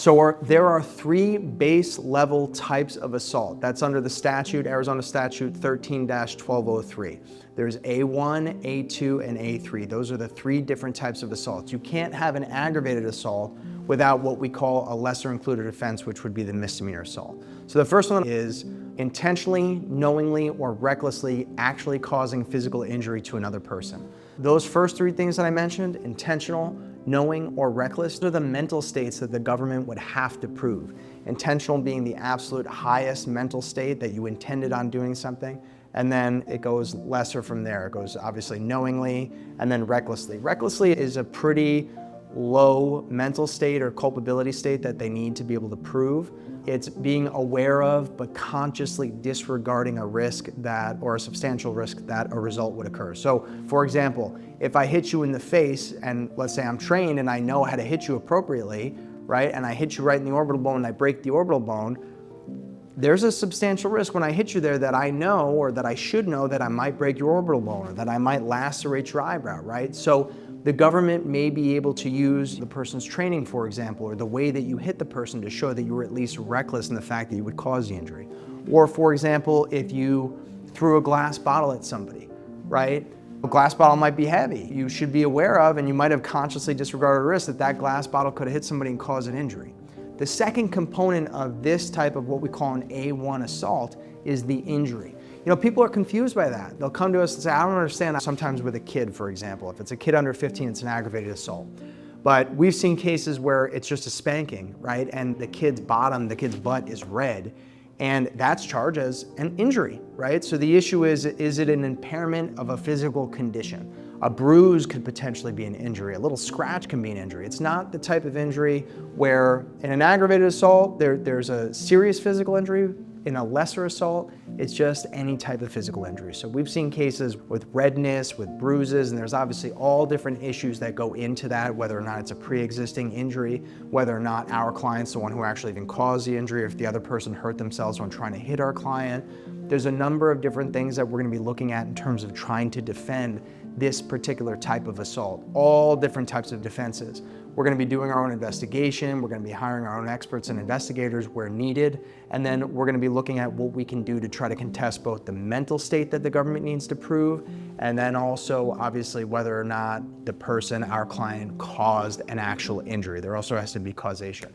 So there are three base level types of assault. That's under the statute, Arizona Statute 13-1203. There's A1, A2, and A3. Those are the three different types of assaults. You can't have an aggravated assault without what we call a lesser included offense, which would be the misdemeanor assault. So the first one is intentionally, knowingly, or recklessly actually causing physical injury to another person. Those first three things that I mentioned, intentional, knowing, or reckless, are the mental states that the government would have to prove. Intentional being the absolute highest mental state that you intended on doing something, and then it goes lesser from there. It goes obviously knowingly, and then recklessly. Recklessly is a pretty low mental state or culpability state that they need to be able to prove. It's being aware of but consciously disregarding a risk that, or a substantial risk that a result would occur. So for example, if I hit you in the face and let's say I'm trained and I know how to hit you appropriately, right? And I hit you right in the orbital bone and I break the orbital bone, there's a substantial risk when I hit you there that I know, or that I should know, that I might break your orbital bone or that I might lacerate your eyebrow, right? So the government may be able to use the person's training, for example, or the way that you hit the person to show that you were at least reckless in the fact that you would cause the injury. Or for example, if you threw a glass bottle at somebody, right? A glass bottle might be heavy. You should be aware of, and you might have consciously disregarded a risk that that glass bottle could have hit somebody and caused an injury. The second component of this type of what we call an A1 assault is the injury. You know, people are confused by that. They'll come to us and say, I don't understand. Sometimes with a kid, for example, if it's a kid under 15, it's an aggravated assault. But we've seen cases where it's just a spanking, right? And the kid's bottom, the kid's butt is red, and that's charged as an injury, right? So the issue is it an impairment of a physical condition? A bruise could potentially be an injury. A little scratch can be an injury. It's not the type of injury where in an aggravated assault, there's a serious physical injury. In a lesser assault, it's just any type of physical injury. So we've seen cases with redness, with bruises, and there's obviously all different issues that go into that, whether or not it's a pre-existing injury, whether or not our client's the one who actually even caused the injury, or if the other person hurt themselves when trying to hit our client. There's a number of different things that we're gonna be looking at in terms of trying to defend this particular type of assault, all different types of defenses. We're gonna be doing our own investigation, we're gonna be hiring our own experts and investigators where needed, and then we're gonna be looking at what we can do to try to contest both the mental state that the government needs to prove, and then also obviously whether or not the person, our client, caused an actual injury. There also has to be causation.